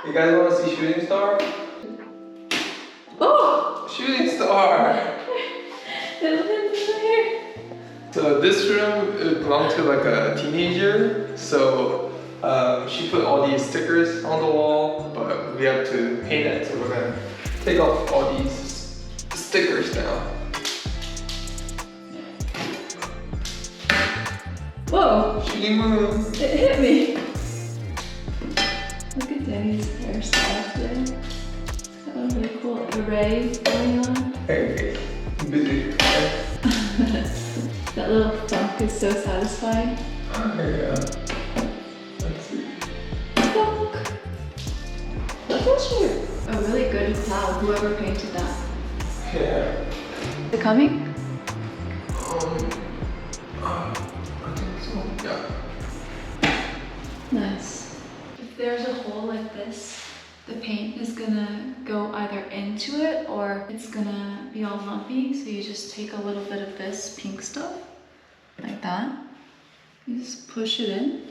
You guys want to see Shooting Star? Oh! Shooting Star! So this room, it belonged to like a teenager. So she put all these stickers on the wall, but we have to paint it. So we're gonna take off all these stickers now. Whoa! Shooting moon! It hit me! Look at Danny's hairstyle today. Got a really cool array going on. Hey, busy. That little thunk is so satisfying. Yeah. Let's see. Thunk! That's actually a really good cloud, whoever painted that. Yeah. Is it coming? I think so. Yeah. Nice. If there's a hole like this, the paint is gonna go either into it or it's gonna be all lumpy. So you just take a little bit of this pink stuff, like that. You just push it in.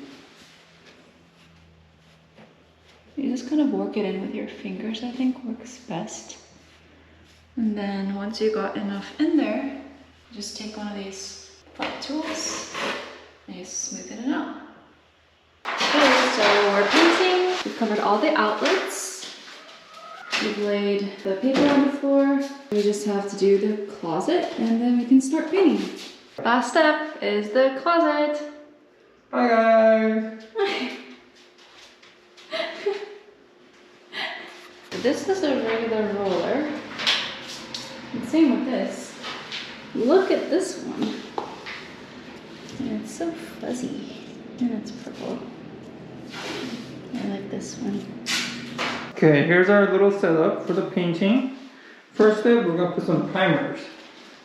You just kind of work it in with your fingers, I think works best. And then once you got enough in there, just take one of these flat tools and you smoothen it out. Okay, so we're painting. We've covered all the outlets. We've laid the paper on the floor. We just have to do the closet and then we can start painting. Last step is the closet. Hi guys! This is a regular roller. And same with this. Look at this one. And it's so fuzzy. And it's purple. I like this one. Okay, here's our little setup for the painting. First step, we're gonna put some primers.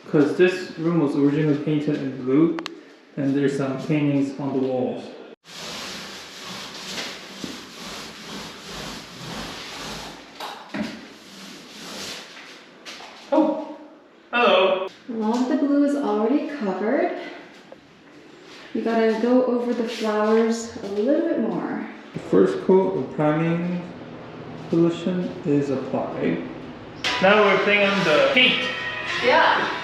Because this room was originally painted in blue, and there's some paintings on the walls. Oh, hello. A lot of the glue is already covered. You gotta go over the flowers a little bit more. The first coat of priming solution is applied. Now we're putting on the paint. Yeah.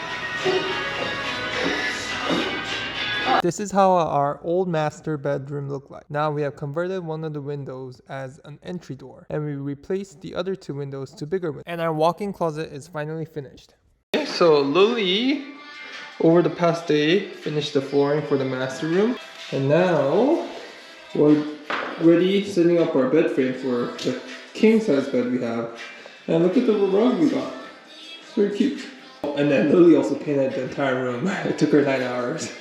This is how our old master bedroom looked like. Now we have converted one of the windows as an entry door, and we replaced the other two windows to bigger windows. And our walk-in closet is finally finished. Okay, so Lily, over the past day, finished the flooring for the master room. And now we're ready setting up our bed frame for the king size bed we have. And look at the rug we got. It's very cute. And then Lily also painted the entire room. It took her 9 hours.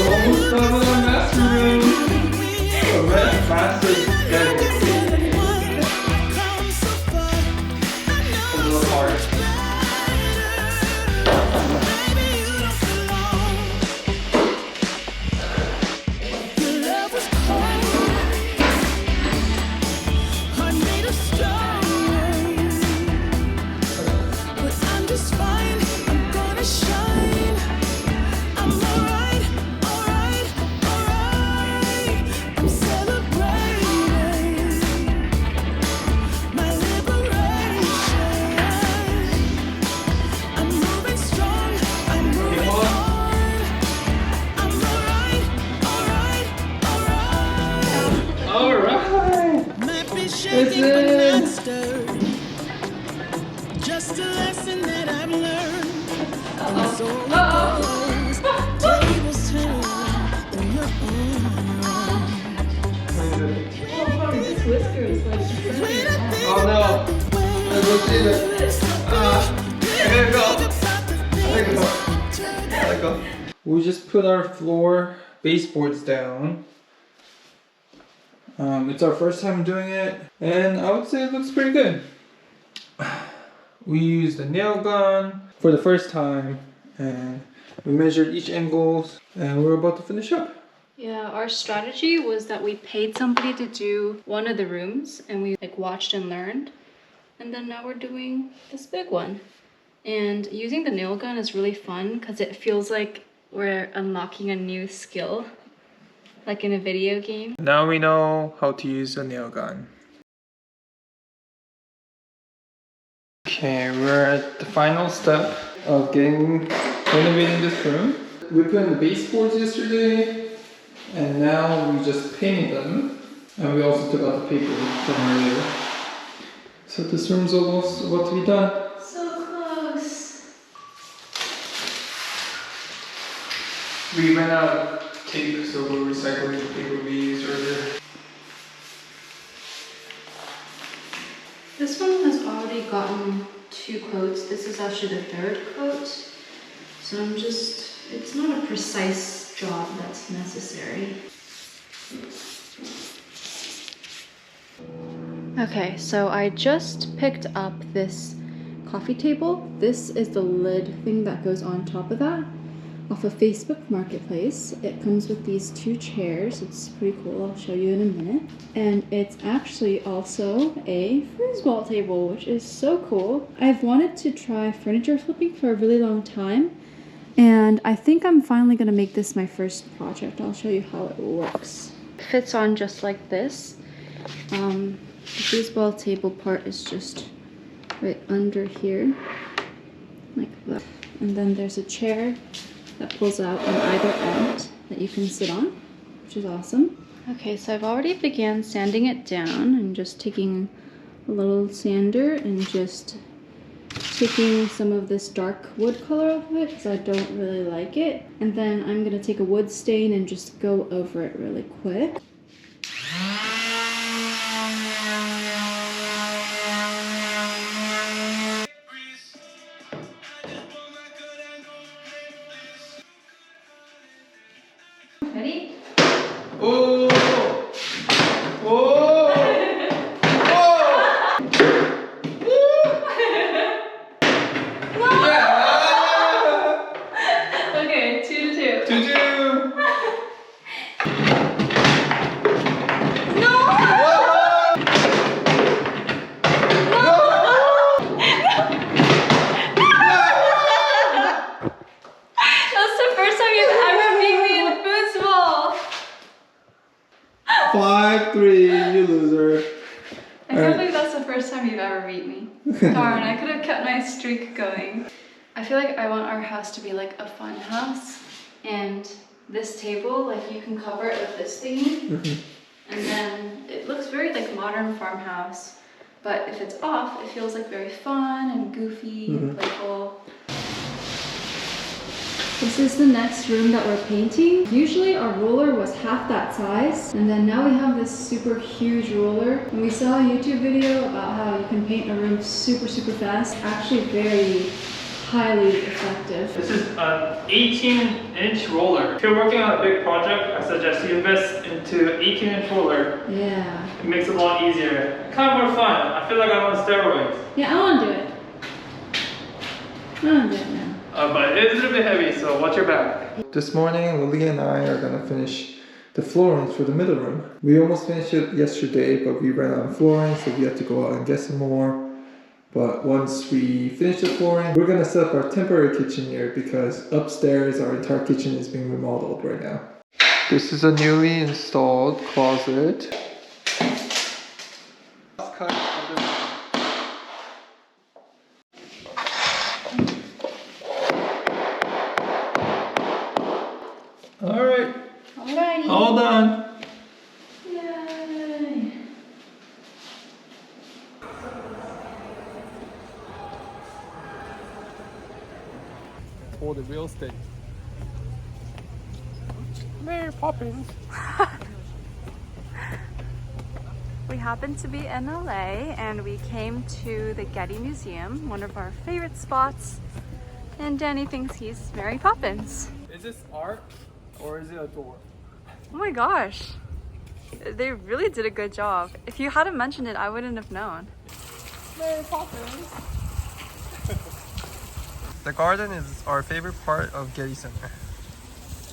Almost done with our master room. A red master bedroom. A little hard. Just a lesson that I've learned. So tables turn when you're Oh no! Let's see this. I gotta go. We just put our floor baseboards down. It's our first time doing it, and I would say it looks pretty good. We used a nail gun for the first time, and We measured each angle and we're about to finish up. Yeah, our strategy was that we paid somebody to do one of the rooms and we like watched and learned. And then now we're doing this big one. And using the nail gun is really fun because it feels like we're unlocking a new skill, like in a video game. Now we know how to use a nail gun. Okay, we're at the final step of renovating this room. We put in the baseboards yesterday, and now we just painted them. And we also took out the paper from earlier. So this room's almost about to be done. So close. We ran out of tape, so we're recycling the paper we used earlier. This one has already gotten 2 coats. This is actually the 3rd coat. So it's not a precise job that's necessary. Okay, so I just picked up this coffee table. This is the lid thing that goes on top of that off of Facebook Marketplace. It comes with these 2 chairs. It's pretty cool. I'll show you in a minute. And it's actually also a foosball table, which is so cool. I've wanted to try furniture flipping for a really long time, and I think I'm finally gonna make this my first project. I'll show you how it works. It fits on just like this. The foosball table part is just right under here, like that. And then there's a chair that pulls out on either end that you can sit on, which is awesome. Okay, so I've already began sanding it down. I'm just taking a little sander and just taking some of this dark wood color off of it because I don't really like it. And then I'm gonna take a wood stain and just go over it really quick. Ready? Oh! Whoa! Okay, 2-2. 2-2! That's the first time you've ever beat me in foosball. 5-3, you loser. I can't believe that's the first time you've ever beat me. Darn, I could have kept my streak going. I feel like I want our house to be like a fun house, and this table, like you can cover it with this thingy, and then it looks very like modern farmhouse, but if it's off, it feels like very fun and goofy and playful. This is the next room that we're painting. Usually our roller was half that size, and then now we have this super huge roller. And we saw a YouTube video about how you can paint a room super fast. Actually very highly effective. This is an 18-inch roller. If you're working on a big project, I suggest you invest into an 18-inch roller. Yeah. It makes it a lot easier. Kind of more fun. I feel like I'm on steroids. Yeah, I want to do it. I want to do it now. But it is a little bit heavy, so watch your back. This morning, Lily and I are gonna finish the floorings for the middle room. We almost finished it yesterday, but we ran out of flooring, so we had to go out and get some more. But once we finish the flooring, we're gonna set up our temporary kitchen here because upstairs our entire kitchen is being remodeled right now. This is a newly installed closet. Alright. Alrighty. All done. Yay. For the real estate. Mary Poppins. We happened to be in LA and we came to the Getty Museum, one of our favorite spots, and Danny thinks he's Mary Poppins. Is this art or is it a door? Oh my gosh, they really did a good job. If you hadn't mentioned it, I wouldn't have known. Mary Poppins. The garden is our favorite part of Getty Center.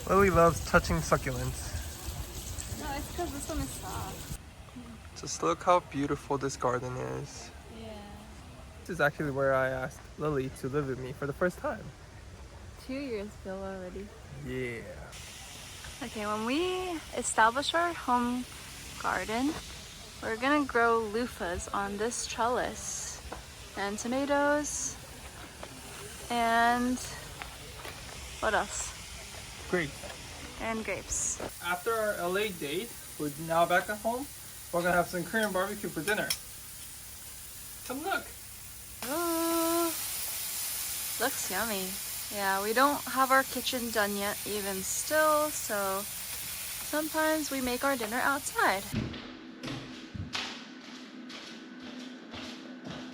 Lily loves touching succulents. No, it's because this one is soft. Just look how beautiful this garden is. Yeah. This is actually where I asked Lily to live with me for the first time. 2 years ago already. Yeah. Okay, when we establish our home garden, we're gonna grow loofahs on this trellis, and tomatoes, and what else? Great. And grapes. After our LA date, we're now back at home. We're gonna have some Korean barbecue for dinner. Come look. Ooh, looks yummy. Yeah, we don't have our kitchen done yet even still, so sometimes we make our dinner outside.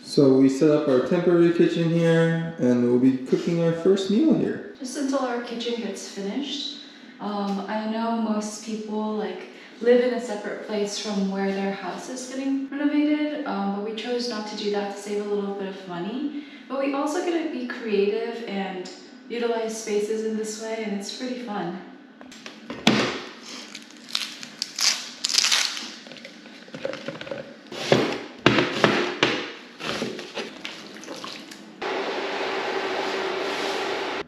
So we set up our temporary kitchen here and we'll be cooking our first meal here. Just until our kitchen gets finished. I know most people live in a separate place from where their house is getting renovated, but we chose not to do that to save a little bit of money. But we also get to be creative and utilize spaces in this way, and it's pretty fun.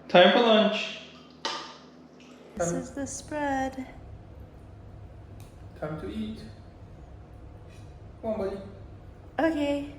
Time for lunch. This is the spread. Time to eat. Come on, buddy. Okay.